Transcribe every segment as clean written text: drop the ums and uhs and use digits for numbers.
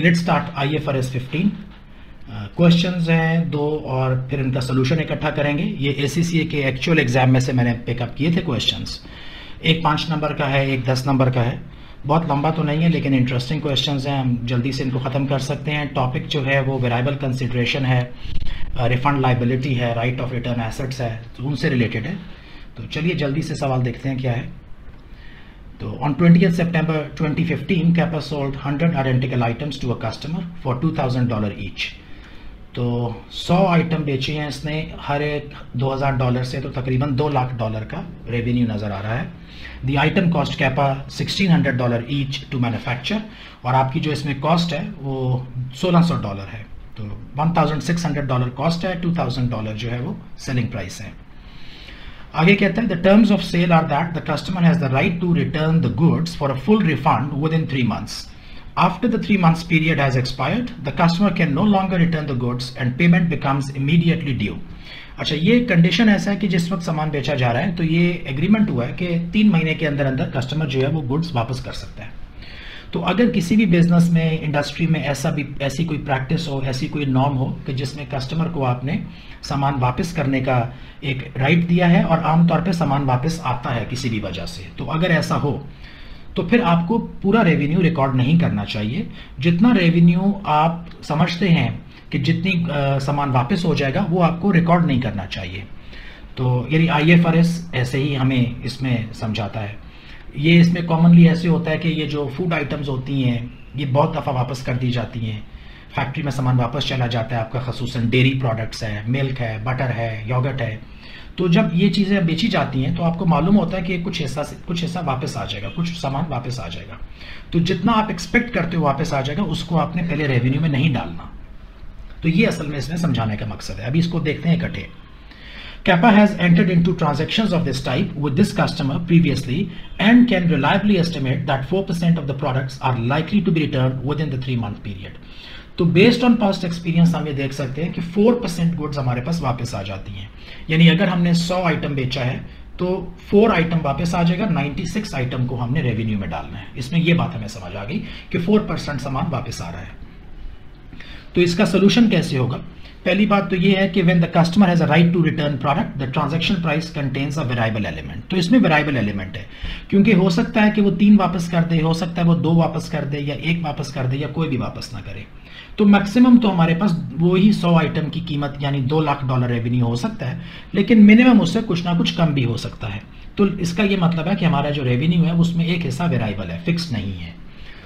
Let's start IFRS 15। Questions हैं दो और फिर इनका सोल्यूशन इकट्ठा करेंगे। ये ACCA के एक्चुअल एग्जाम में से मैंने पिकअप किए थे क्वेश्चंस। एक 5 नंबर का है, एक 10 नंबर का है। बहुत लंबा तो नहीं है लेकिन इंटरेस्टिंग क्वेश्चंस हैं, हम जल्दी से इनको ख़त्म कर सकते हैं। टॉपिक जो है वो वेरिएबल कंसिडरेशन है, रिफंड लाइबिलिटी है, राइट ऑफ रिटर्न एसेट्स है, तो उनसे रिलेटेड है। तो चलिए जल्दी से सवाल देखते हैं क्या है। तो on 20th September 2015 Kappa sold 100 identical items to a customer for $2,000 each। तो 100 आइटम बेचे हैं इसने, हर एक $2,000 से, तो तकरीबन $2 लाख का रेवेन्यू नज़र आ रहा है। The item cost Kappa $1,600 each to manufacture, और आपकी जो इसमें कॉस्ट है वो $1,600 है। तो $1,600 कॉस्ट है, $2,000 जो है वो सेलिंग प्राइस है। आगे कहता है the terms of sale are that the customer has the right to return the goods for a full refund within 3 months। After the 3 months period has expired, the customer can no longer return the goods and payment becomes immediately due। अच्छा, ये condition ऐसा है कि जिस वक्त सामान बेचा जा रहा है तो ये एग्रीमेंट हुआ है कि 3 महीने के अंदर अंदर कस्टमर जो है वो गुड्स वापस कर सकता है। तो अगर किसी भी बिजनेस में, इंडस्ट्री में ऐसी कोई प्रैक्टिस हो, ऐसी कोई नॉर्म हो कि जिसमें कस्टमर को आपने सामान वापस करने का एक राइट दिया है और आमतौर पे सामान वापस आता है किसी भी वजह से, तो अगर ऐसा हो तो फिर आपको पूरा रेवेन्यू रिकॉर्ड नहीं करना चाहिए। जितना रेवेन्यू आप समझते हैं कि जितनी सामान वापस हो जाएगा वो आपको रिकॉर्ड नहीं करना चाहिए। तो यानी IFRS ऐसे ही हमें इसमें समझाता है। ये इसमें कॉमनली ऐसे होता है कि ये जो फूड आइटम्स होती हैं ये बहुत दफ़ा वापस कर दी जाती हैं। फैक्ट्री में सामान वापस चला जाता है आपका, खसूसन डेयरी प्रोडक्ट्स है, मिल्क है, बटर है, योगर्ट है। तो जब ये चीज़ें बेची जाती हैं तो आपको मालूम होता है कि कुछ हिस्सा वापस आ जाएगा, कुछ सामान वापस आ जाएगा। तो जितना आप एक्सपेक्ट करते हो वापस आ जाएगा उसको आपने पहले रेवेन्यू में नहीं डालना। तो ये असल में इसमें समझाने का मकसद है। अभी इसको देखते हैं इकट्ठे। Kappa has entered into transactions of this type with this customer previously and can reliably estimate that 4% of the products are likely to be returned within the 3-month period। तो बेस्ड ऑन पास्ट एक्सपीरियंस हम ये देख सकते हैं कि 4% goods हमारे पास वापस आ जाती हैं। यानी अगर हमने 100 आइटम बेचा है तो 4 आइटम वापस आ जाएगा, 96 आइटम को हमने रेवेन्यू में डालना है। इसमें ये बात हमें समझ आ गई कि 4% सामान वापस आ रहा है। तो इसका सोल्यूशन कैसे होगा? पहली बात तो ये है कि when the customer has a right to return product the transaction price contains a variable element. तो इसमें वेरिएबल एलिमेंट है क्योंकि हो सकता है कि वो 3 वापस कर दे, हो सकता है वो 2 वापस कर दे, या 1 वापस कर दे, या कोई भी वापस ना करे। तो मैक्सिमम तो हमारे पास वो ही 100 आइटम की कीमत यानी $2 लाख रेवेन्यू हो सकता है, लेकिन मिनिमम उससे कुछ ना कुछ कम भी हो सकता है। तो इसका ये मतलब है कि हमारा जो रेवेन्यू है उसमें एक हिस्सा वेरिएबल है, फिक्स नहीं है।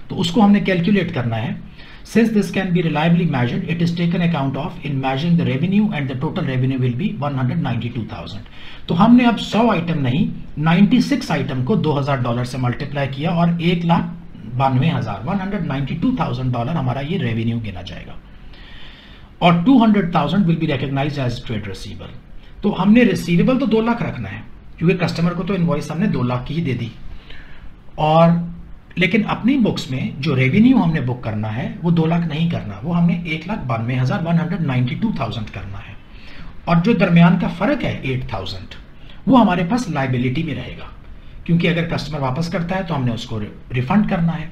तो उसको हमने कैलकुलेट करना है। Since this can be reliably measured, it is taken account of in measuring the revenue and the total revenue will be 192,000। तो हमने अब 100 आइटम नहीं 96 आइटम को $2,000 से मल्टीप्लाई किया और $1,92,000 हमारा ये रेवेन्यू गिना जाएगा, और 200,000 will be recognised as trade receivable. तो हमने रिसीवेबल तो 2 लाख रखना है क्योंकि कस्टमर को तो इनवॉइस हमने 2 लाख की ही दे दी, और लेकिन अपनी बुक्स में जो रेवेन्यू हमने बुक करना है वो 2 लाख नहीं करना, वो हमने 1,92,192,000 करना है। और जो दरमियान का फर्क है 8,000 वो हमारे पास लाइबिलिटी में रहेगा, क्योंकि अगर कस्टमर वापस करता है तो हमने उसको रिफंड करना है।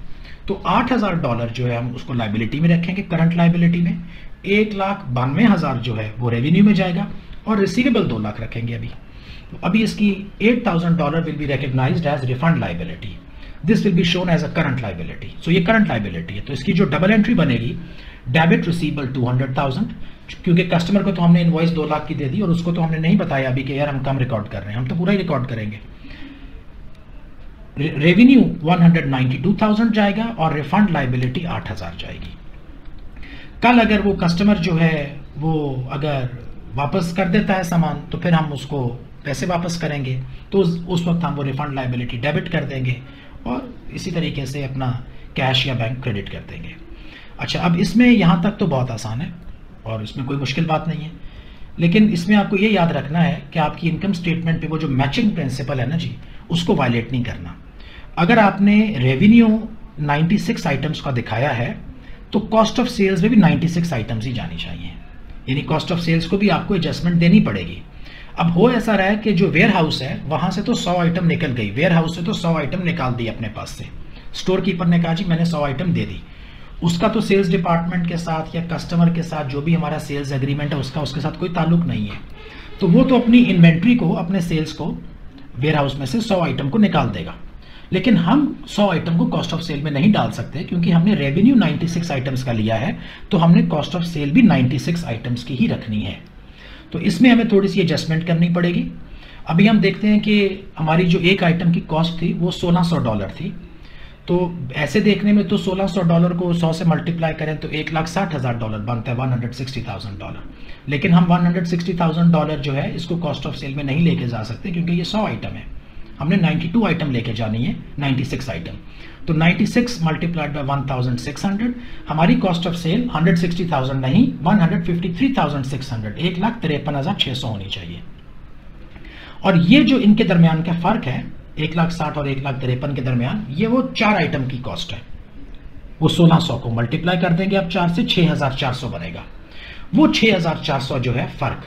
तो $8,000 जो है हम उसको लाइबिलिटी में रखेंगे, करंट लाइबिलिटी में। 1,92,000 जो है वो रेवेन्यू में जाएगा, और रिसीवेबल 2 लाख रखेंगे अभी। तो अभी इसकी $8,000 will be recognised as refund liability. This will be shown as a current liability। So ये current liability है। तो इसकी जो डबल एंट्री बनेगी, डेबिट रिसीवेबल 200,000, क्योंकि कस्टमर को तो हमने इनवॉइस 2 लाख की दे दी और उसको तो हमने नहीं बताया अभी कि यार हम कम रिकॉर्ड कर रहे हैं, हम तो पूरा ही रिकॉर्ड करेंगे। रेवेन्यू 192,000 जाएगा और रिफंड लाइबिलिटी 8,000 जाएगी। कल अगर वो कस्टमर जो है वो अगर वापस कर देता है सामान तो फिर हम उसको पैसे वापस करेंगे, तो उस वक्त हम वो रिफंड लाइबिलिटी डेबिट कर देंगे और इसी तरीके से अपना कैश या बैंक क्रेडिट कर देंगे। अच्छा, अब इसमें यहाँ तक तो बहुत आसान है और इसमें कोई मुश्किल बात नहीं है, लेकिन इसमें आपको ये याद रखना है कि आपकी इनकम स्टेटमेंट पे वो जो मैचिंग प्रिंसिपल है ना जी, उसको वायलेट नहीं करना। अगर आपने रेवेन्यू 96 आइटम्स का दिखाया है तो कॉस्ट ऑफ सेल्स में भी 96 आइटम्स ही जानी चाहिए, यानी कॉस्ट ऑफ सेल्स को भी आपको एडजस्टमेंट देनी पड़ेगी। अब हो ऐसा रहा है कि जो वेयर हाउस है वहां से तो 100 आइटम निकल गई, वेयर हाउस से तो 100 आइटम निकाल दी अपने पास से, स्टोर कीपर ने कहा जी मैंने 100 आइटम दे दी, उसका तो सेल्स डिपार्टमेंट के साथ या कस्टमर के साथ जो भी हमारा सेल्स एग्रीमेंट है उसका उसके साथ कोई ताल्लुक नहीं है। तो वो तो अपनी इन्वेंट्री को, अपने सेल्स को वेयर हाउस में से 100 आइटम को निकाल देगा। लेकिन हम 100 आइटम को कॉस्ट ऑफ सेल में नहीं डाल सकते, क्योंकि हमने रेवेन्यू 96 आइटम्स का लिया है, तो हमने कॉस्ट ऑफ सेल भी 96 आइटम्स की ही रखनी है। तो इसमें हमें थोड़ी सी एडजस्टमेंट करनी पड़ेगी। अभी हम देखते हैं कि हमारी जो एक आइटम की कॉस्ट थी वो $1600 थी। तो ऐसे देखने में तो $1600 को 100 से मल्टीप्लाई करें तो $1,60,000 बनता है, $160,000। लेकिन हम $160,000 जो है इसको कॉस्ट ऑफ सेल में नहीं लेके जा सकते, क्योंकि ये 100 आइटम है, हमने 92 आइटम लेके जानी है, 96 आइटम। तो 96 मल्टीप्लाइड बाय 1600, हमारी कॉस्ट ऑफ सेल 160,000 नहीं 153,600, 1,53,600 होनी चाहिए। और ये जो इनके दरमियान का फर्क है 1,60,000 और 1,53,000 के दरमियान, ये वो 4 आइटम की कॉस्ट है। वो 1600 को मल्टीप्लाई कर देंगे आप 4 से, 6,400 बनेगा। वो 6,400 जो है फर्क,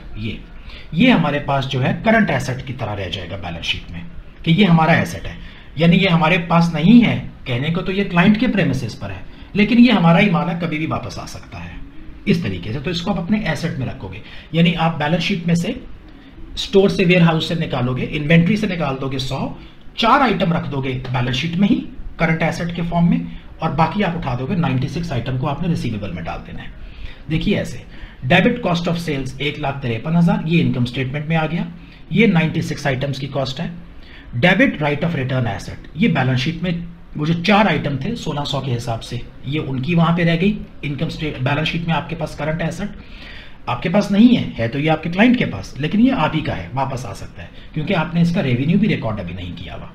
ये हमारे पास जो है करंट एसेट की तरह रह जाएगा बैलेंस शीट में, कि ये हमारा एसेट है। यानी ये हमारे पास नहीं है, कहने को तो ये क्लाइंट के प्रेमिसेस पर है, लेकिन ये हमारा ही माल है, कभी भी वापस आ सकता है, इस तरीके से। तो इसको आप अपने एसेट में रखोगे। यानी आप बैलेंस शीट में से, स्टोर से, वेयर हाउस से निकालोगे, इन्वेंट्री से निकाल दोगे 100, 4 आइटम रख दोगे बैलेंस शीट में ही करंट एसेट के फॉर्म में, और बाकी आप उठा दोगे 96 आइटम को आपने रिसीवेबल में डाल देना है। देखिए ऐसे, डेबिट कॉस्ट ऑफ सेल्स 1,53,000, ये इनकम स्टेटमेंट में आ गया, ये 96 आइटम्स की कॉस्ट है। Debit right of return asset, ये बैलेंस शीट में वो जो 4 आइटम थे 1600 के हिसाब से, ये उनकी वहां पे रह गई इनकम बैलेंस शीट में। आपके पास करंट एसेट आपके पास नहीं है तो ये आपके क्लाइंट के पास, लेकिन ये आप ही का है, वापस आ सकता है, क्योंकि आपने इसका रेवेन्यू भी रिकॉर्ड अभी नहीं किया हुआ।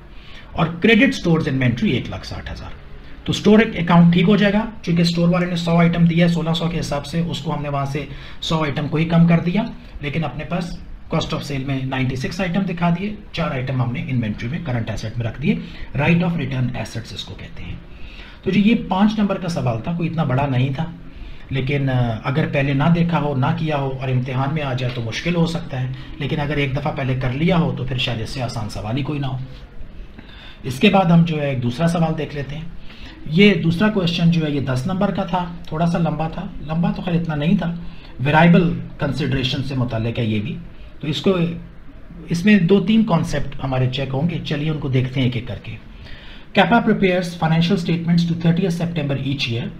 और क्रेडिट स्टोर्स इन्वेंट्री 1,60,000, तो स्टोर अकाउंट ठीक हो जाएगा, क्योंकि स्टोर वाले ने 100 आइटम दिया है 1600 के हिसाब से, उसको हमने वहां से 100 आइटम को ही कम कर दिया, लेकिन अपने पास कॉस्ट ऑफ सेल में 96 आइटम दिखा दिए, 4 आइटम हमने इन्वेंट्री में करंट एसेट में रख दिए। राइट ऑफ रिटर्न एसेट्स इसको कहते हैं। तो जी ये 5 नंबर का सवाल था, कोई इतना बड़ा नहीं था, लेकिन अगर पहले ना देखा हो, ना किया हो और इम्तिहान में आ जाए तो मुश्किल हो सकता है, लेकिन अगर एक दफ़ा पहले कर लिया हो तो फिर शायद इससे आसान सवाल ही कोई ना हो। इसके बाद हम जो है एक दूसरा सवाल देख लेते हैं। ये दूसरा क्वेश्चन जो है ये 10 नंबर का था, थोड़ा सा लंबा था, लंबा तो खैर इतना नहीं था, वेरिएबल कंसिडरेशन से मुताल्लिक है ये भी। तो इसको, इसमें 2-3 कॉन्सेप्ट हमारे चेक होंगे, चलिए उनको देखते हैं एक एक करके। Kappa prepares financial statements to 30 September each year.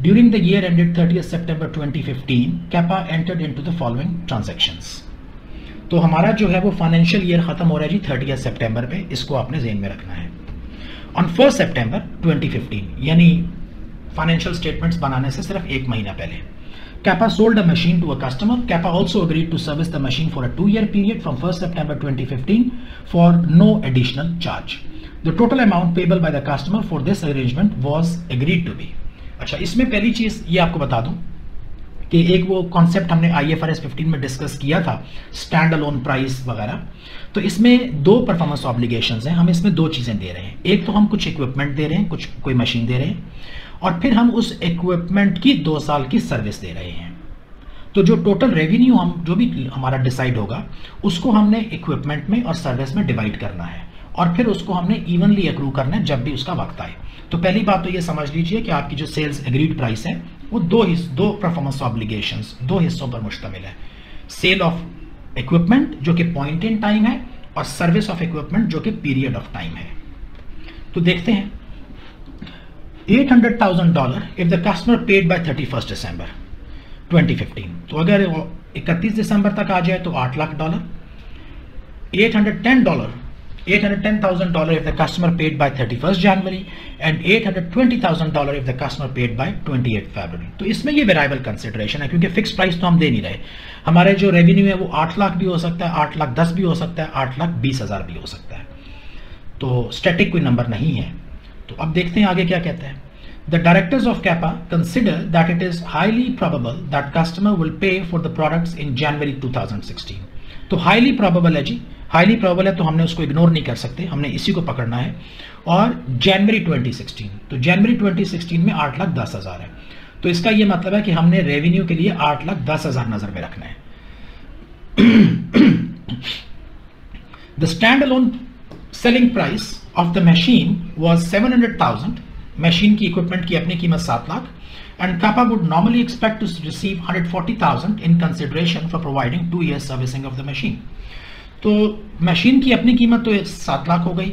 During the year ended 30 September 2015, Kappa entered into the following transactions. तो हमारा जो है वो फाइनेंशियल ईयर खत्म हो रहा है जी 30 सितंबर पे, इसको आपने ज़हन में रखना है। ऑन 1 सितंबर 2015, यानी फाइनेंशियल स्टेटमेंट्स बनाने से सिर्फ 1 महीना पहले, Kappa sold a machine to a customer. Kappa also agreed to service the machine for a 2-year period from 1st September 2015 for no additional charge. The total amount payable by the customer for this arrangement was agreed to be. अच्छा, इसमें पहली चीज ये आपको बता दूं कि एक वो कॉन्सेप्ट हमने IFRS 15 में डिस्कस किया था, स्टैंड अलोन प्राइस वगैरह। तो इसमें 2 परफॉर्मेंस ऑब्लिगेशंस हैं, हम इसमें 2 चीजें दे रहे हैं। एक तो हम कुछ इक्विपमेंट दे रहे हैं, कोई मशीन दे रहे हैं, और फिर हम उस इक्विपमेंट की 2 साल की सर्विस दे रहे हैं। तो जो टोटल रेवेन्यू हम जो भी हमारा डिसाइड होगा उसको हमने इक्विपमेंट में और सर्विस में डिवाइड करना है, और फिर उसको हमने इवनली अक्रू करना है जब भी उसका वक्त आए। तो पहली बात तो ये समझ लीजिए कि आपकी जो सेल्स एग्रीड प्राइस है वो 2 परफॉर्मेंस ऑब्लिगेशंस 2 हिस्सों पर मुश्तमिल है। सेल ऑफ इक्विपमेंट जो कि पॉइंट इन टाइम है, और सर्विस ऑफ इक्विपमेंट जो कि पीरियड ऑफ टाइम है। तो देखते हैं, $800,000 if the customer paid by 31st December 2015। तो अगर 31 दिसंबर तक आ जाए तो $8,00,000। $810,000 if the customer paid by 31st January and $820,000 if the customer paid by 28th February। तो इसमें ये वेरिएबल कंसिडरेशन है, क्योंकि फिक्स प्राइस तो हम दे नहीं रहे। हमारे जो रेवेन्यू है वो 8 लाख भी हो सकता है, 8,10,000 भी हो सकता है, 8,20,000 भी हो सकता है। तो स्टैटिक कोई नंबर नहीं है। तो अब देखते हैं आगे क्या कहते हैं। The directors of Kappa consider that it is highly probable that customer will pay for the products in January 2016। तो highly probable है जी, highly probable है तो हमने उसको इग्नोर नहीं कर सकते, हमने इसी को पकड़ना है। और January 2016, तो January 2016 में 8,10,000 है, तो इसका ये मतलब है कि हमने रेवेन्यू के लिए 8,10,000 नजर में रखना है। The standalone selling price of the machine was $700,000 machine की इक्विपमेंट की अपनी कीमत 7 lakh and Kappa would normally expect to receive 140,000 in consideration for providing 2 years servicing of the machine. तो मशीन की अपनी कीमत तो 7 लाख हो गई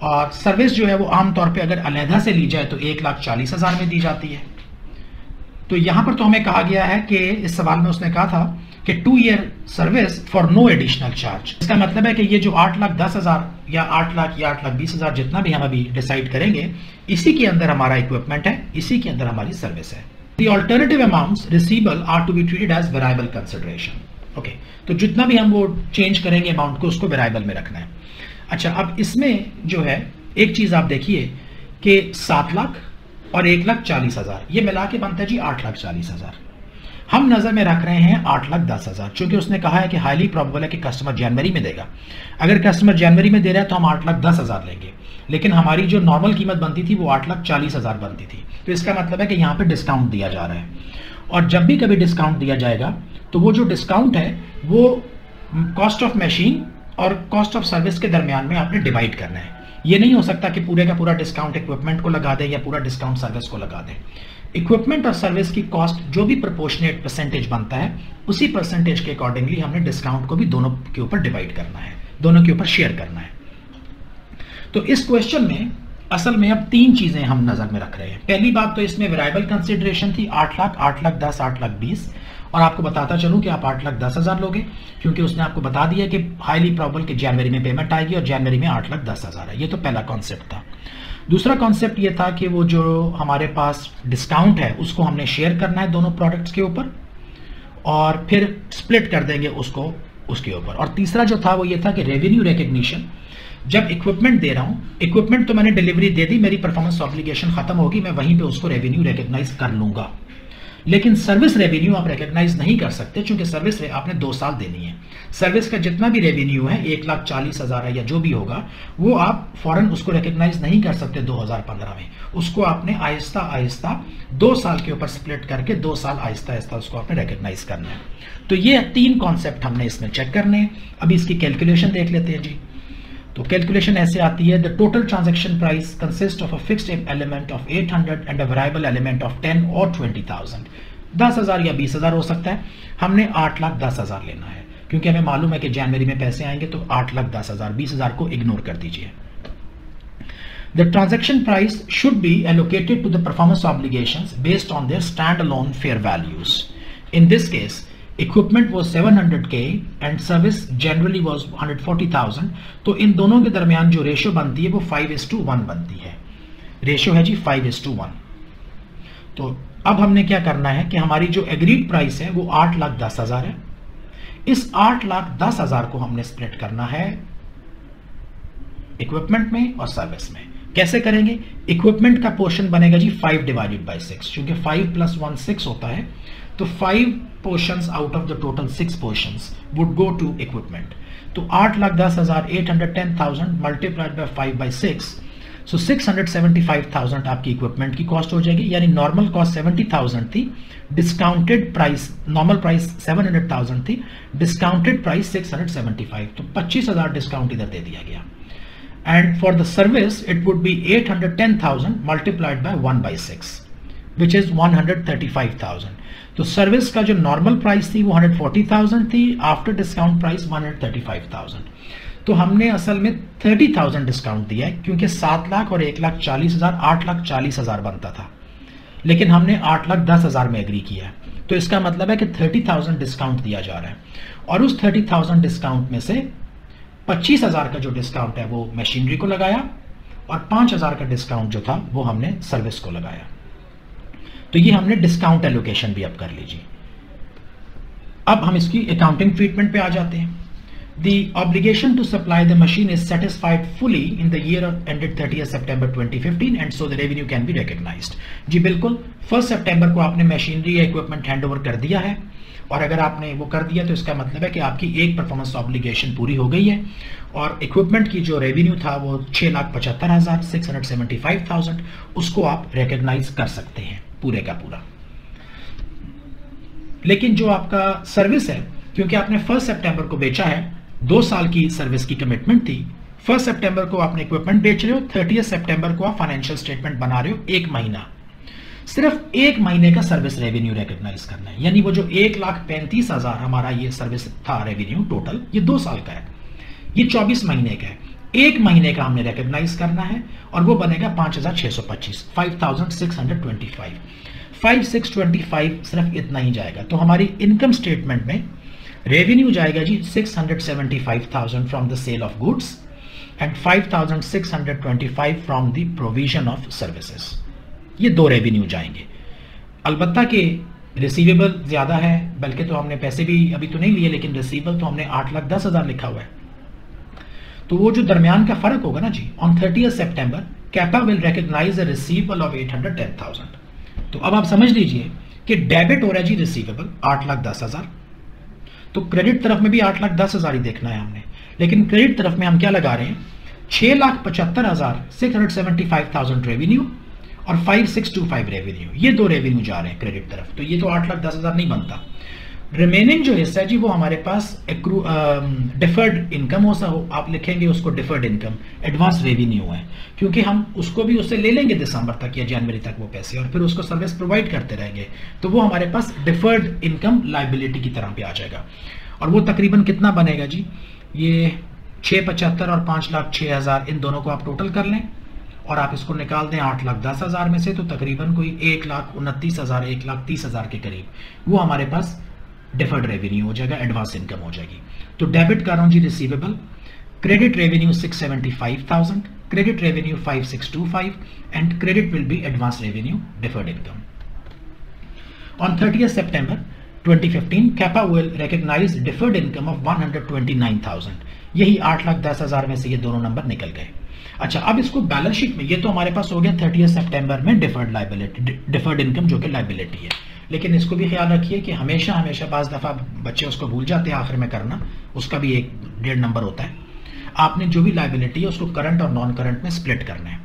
और सर्विस जो है वो आमतौर पे अगर अलहदा से ली जाए तो 1,40,000 में दी जाती है। तो यहां पर तो हमें कहा गया है कि इस सवाल में उसने कहा था कि 2 year service for no additional charge. इसका मतलब है कि ये जो 8,10,000 या 8 लाख या 8,20,000 जितना भी हम अभी डिसाइड करेंगे, इसी के अंदर हमारा इक्विपमेंट है, इसी के अंदर हमारी सर्विस है। The alternative amounts receivable are to be treated as variable consideration. Okay, तो जितना भी हम वो चेंज करेंगे अमाउंट को, उसको वेरिएबल में रखना है। अच्छा, अब इसमें जो है एक चीज आप देखिए कि 7 लाख और 1,40,000 ये मिला के बनता है जी 8,40,000। हम नजर में रख रहे हैं 8,10,000, क्योंकि उसने कहा है कि हाईली प्रोबेबल है कि कस्टमर जनवरी में देगा। अगर कस्टमर जनवरी में दे रहा है तो हम 8,10,000 लेंगे, लेकिन हमारी जो नॉर्मल कीमत बनती थी वो 8,40,000 बनती थी। तो इसका मतलब है कि यहाँ पे डिस्काउंट दिया जा रहा है, और जब भी कभी डिस्काउंट दिया जाएगा तो वो जो डिस्काउंट है वो कॉस्ट ऑफ मशीन और कॉस्ट ऑफ सर्विस के दरमियान में आपने डिवाइड करना है। ये नहीं हो सकता कि पूरे का पूरा डिस्काउंट इक्विपमेंट को लगा दें या पूरा डिस्काउंट सर्विस को लगा दें। इक्विपमेंट और सर्विस की कॉस्ट जो भी प्रोपोर्शनेट परसेंटेज बनता है, उसी परसेंटेज के अकॉर्डिंगली हमने डिस्काउंट को भी दोनों के ऊपर डिवाइड करना है, दोनों के ऊपर शेयर करना है। तो इस क्वेश्चन में असल में अब 3 चीजें हम नजर में रख रहे हैं। पहली बात तो इसमें वेरिएबल कंसिडरेशन थी 8 लाख, 8,10,000, 8,20,000, और आपको बताता चलूं कि आप 8,10,000 लोगे, क्योंकि उसने आपको बता दिया कि हाईली प्रोबेबल कि जनवरी में पेमेंट आएगी और जनवरी में 8,10,000 है। ये तो पहला कॉन्सेप्ट था। दूसरा कॉन्सेप्ट ये था कि वो जो हमारे पास डिस्काउंट है उसको हमने शेयर करना है दोनों प्रोडक्ट्स के ऊपर, और फिर स्प्लिट कर देंगे उसको उसके ऊपर। और तीसरा जो था वो ये था कि रेवेन्यू रिकग्निशन, जब इक्विपमेंट दे रहा हूं, इक्विपमेंट तो मैंने डिलीवरी दे दी, मेरी परफॉर्मेंस ऑब्लिगेशन खत्म होगी, मैं वहीं पे उसको रेवेन्यू रिकग्नाइज कर लूंगा। लेकिन सर्विस रेवेन्यू आप रिकग्नाइज नहीं कर सकते, क्योंकि सर्विस आपने 2 साल देनी है। सर्विस का जितना भी रेवेन्यू है 1,40,000 है या जो भी होगा, वो आप फौरन उसको रिकग्नाइज नहीं कर सकते 2015 में। उसको आपने आहिस्ता आहिस्ता 2 साल के ऊपर स्प्लिट करके 2 साल आहिस्ता आहिस्ता उसको आपने रिकग्नाइज करना है। तो ये 3 कॉन्सेप्ट हमने इसमें चेक करने हैं। अभी इसकी कैलकुलेशन देख लेते हैं जी। तो कैलकुलेशन ऐसे आती है, the total transaction price consist of a fixed element of 800 and a variable element of 10 और 20,000। 10,000 या 20,000 हो सकता है। हमने 8,10,000 लेना है, क्योंकि हमें मालूम है कि जनवरी में पैसे आएंगे, तो 8,10,000, 20,000 को इग्नोर कर दीजिए। The transaction price should be allocated to the performance obligations based on their stand alone fair values. In this case equipment was 700K and service generally was 140,000। तो इन दोनों के दरमियान जो रेशियो बनती है वो 5:1 बनती है। रेशियो है जी 5:1। तो अब हमने क्या करना है कि हमारी जो एग्रीड प्राइस है वो 8,10,000 है। इस 8,10,000 को हमने स्प्लिट करना है इक्विपमेंट में और सर्विस में। कैसे करेंगे? इक्विपमेंट का पोर्शन बनेगा जी 5/6, क्योंकि 5 + 1 6 होता है। तो 5 portions out of the total 6 portions would go to equipment. तो 8,10,000, 810,000 multiplied by 5/6, so 675,000 आपकी इक्विपमेंट की कॉस्ट हो जाएगी। यानी नॉर्मल कॉस्ट 70,000 थी, डिस्काउंटेड प्राइस, नॉर्मल प्राइस 700,000 थी, डिस्काउंटेड प्राइस 675, तो 25,000 डिस्काउंट इधर दे दिया गया। And for the service it would be 810,000 multiplied by 1/6, which is 135,000। तो सर्विस का जो नॉर्मल प्राइस थी वो 140,000 थी, आफ्टर डिस्काउंट प्राइस 135,000। तो हमने असल में 30,000 डिस्काउंट दिया है, क्योंकि 7 लाख और 1,40,000 8,40,000 बनता था, लेकिन हमने 8,10,000 में एग्री किया। तो इसका मतलब है कि 30,000 डिस्काउंट दिया जा रहा है, और उस 30,000 डिस्काउंट में से 25,000 का जो डिस्काउंट है वो मशीनरी को लगाया, और 5,000 का डिस्काउंट जो था वो हमने सर्विस को लगाया। तो ये हमने डिस्काउंट एलोकेशन भी अब कर लीजिए। अब हम इसकी अकाउंटिंग ट्रीटमेंट पे आ जाते हैं। The obligation to supply the machine is satisfied fully in the year ended 30th September 2015 and so the revenue can be recognized। जी बिल्कुल, 1 सितंबर को आपने मशीनरी या इक्विपमेंट हैंडओवर कर दिया है, और अगर आपने वो कर दिया तो इसका मतलब है कि आपकी एक परफॉर्मेंस ऑब्लिगेशन पूरी हो गई है, और इक्विपमेंट की जो रेवेन्यू था वो 6,75,000, 675,000, उसको आप रिकग्नाइज कर सकते हैं पूरे का पूरा। लेकिन जो आपका सर्विस है, क्योंकि आपने 1 सितंबर को बेचा है, 2 साल की सर्विस की कमिटमेंट थी, 1 सितंबर को आपने इक्विपमेंट बेच रहे हो, 30 सितंबर को आप फाइनेंशियल स्टेटमेंट बना रहे हो, एक महीना, सिर्फ एक महीने का सर्विस रेवेन्यू रिकॉग्नाइज करना है। यानी वो जो 1,35,000 हमारा ये सर्विस था रेवेन्यू टोटल, ये 2 साल का है, ये 24 महीने का है, एक महीने का हमने रिकॉग्नाइज करना है और वो बनेगा 5,625, 5,625, 5,625 सिर्फ इतना ही जाएगा। तो हमारी इनकम स्टेटमेंट में रेवेन्यू जाएगा जी 675,000 from the sale of goods and 5,625 from the provision of services. ये 2 रेवेन्यू जाएंगे। अलबत्ता कि रिसीवेबल ज्यादा है, बल्कि तो हमने पैसे भी अभी तो नहीं लिए, लेकिन रिसीवेबल तो हमने 8,10,000 लिखा हुआ है। तो वो जो दरमियान का फर्क होगा ना जी, on 30 September Kapa will recognize a receivable of 810,000। तो अब आप समझ लीजिए कि डेबिट हो रहा है जी रिसीवेबल 8,10,000, तो क्रेडिट तरफ में भी 8,10,000 ही देखना है हमने, लेकिन क्रेडिट तरफ में हम क्या लगा रहे हैं, 6,75,675,000 रेवेन्यू और 5,625 रेवेन्यू, ये 2 रेवेन्यू जा रहे हैं क्रेडिट तरफ। तो ये तो 8,10,000 नहीं बनता। रिमेनिंग जो हिस्सा है जी वो हमारे पास डिफर्ड इनकम हो, आप लिखेंगे उसको डिफर्ड इनकम, एडवांस रेवेन्यू है, क्योंकि हम उसको भी उससे ले लेंगे दिसंबर तक या जनवरी तक वो पैसे, और फिर उसको सर्विस प्रोवाइड करते रहेंगे। तो वो हमारे पास डिफर्ड इनकम लाइबिलिटी की तरह पे आ जाएगा। और वो तकरीबन कितना बनेगा जी, ये 675 और 5,06,000, इन दोनों को आप टोटल कर लें और आप इसको निकाल दें 8,10,000 में से, तो तकरीबन कोई 1,29,000, 1,30,000 के करीब वो हमारे पास डिफर्ड रेवेन्यू हो जाएगा, एडवांस इनकम हो जाएगी। तो डेबिट कर रहा हूं जी receivable, credit revenue 675,000, credit revenue 5,625 and credit will be advance revenue deferred income. On 30 September 2015 Kapa will recognize deferred income of 129,000। यही 8,10,000 में से ये दोनों नंबर निकल गए। अच्छा, अब इसको बैलेंस शीट में, ये तो हमारे पास हो गया 30 सितंबर में डिफर्ड लाइबिलिटी, डिफर्ड इनकम जो कि लाइबिलिटी है। लेकिन इसको भी ख्याल रखिए कि हमेशा हमेशा बाज़ दफ़ा बच्चे उसको भूल जाते हैं आखिर में करना, उसका भी 1.5 नंबर होता है। आपने जो भी लाइबिलिटी है उसको करंट और नॉन करंट में स्प्लिट करना है,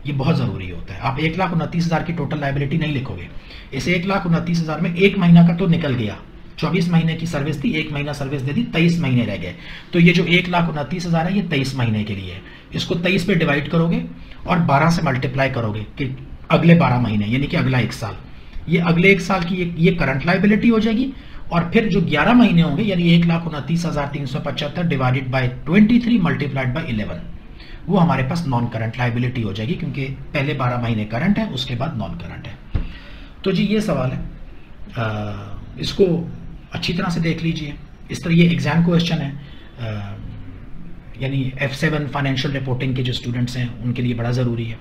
ये बहुत ज़रूरी होता है। आप 1,29,000 की टोटल लाइबिलिटी नहीं लिखोगे, इस 1,29,000 में एक महीना का तो निकल गया, 24 महीने की सर्विस थी, एक महीना सर्विस दे दी, 23 महीने रह गए। तो ये जो 1,29,000 है ये 23 महीने के लिए है। इसको 23 पे डिवाइड करोगे और 12 से मल्टीप्लाई करोगे कि अगले 12 महीने, यानी कि अगला 1 साल, ये अगले 1 साल की ये करंट लाइबिलिटी हो जाएगी। और फिर जो 11 महीने होंगे, यानी 1,29,375 डिवाइडेड बाय 23 मल्टीप्लाइड बाय 11, वो हमारे पास नॉन करंट लाइबिलिटी हो जाएगी, क्योंकि पहले 12 महीने करंट है, उसके बाद नॉन करंट है। तो जी ये सवाल है, इसको अच्छी तरह से देख लीजिए। इस तरह ये एग्जाम क्वेश्चन है, यानी F7 फाइनेंशियल रिपोर्टिंग के जो स्टूडेंट्स हैं उनके लिए बड़ा ज़रूरी है।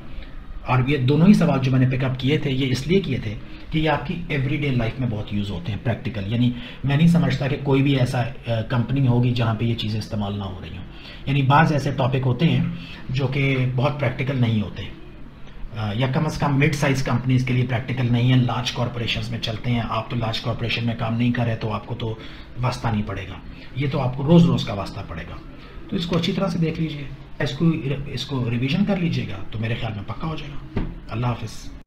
और ये दोनों ही सवाल जो मैंने पिकअप किए थे, ये इसलिए किए थे कि ये आपकी एवरीडे लाइफ में बहुत यूज़ होते हैं, प्रैक्टिकल। यानी मैं नहीं समझता कि कोई भी ऐसा कंपनी होगी जहाँ पे ये चीज़ें इस्तेमाल ना हो रही हों। यानी बाज़ ऐसे टॉपिक होते हैं जो कि बहुत प्रैक्टिकल नहीं होते, या कम से कम मिड साइज कंपनीज के लिए प्रैक्टिकल नहीं है, लार्ज कॉरपोरेशंस में चलते हैं। आप तो लार्ज कॉरपोरेशन में काम नहीं कर रहे, तो आपको तो वास्ता नहीं पड़ेगा, ये तो आपको रोज़ रोज़ का वास्ता पड़ेगा। तो इसको अच्छी तरह से देख लीजिए, इसको रिवीजन कर लीजिएगा, तो मेरे ख्याल में पक्का हो जाएगा। अल्लाह हाफिज़।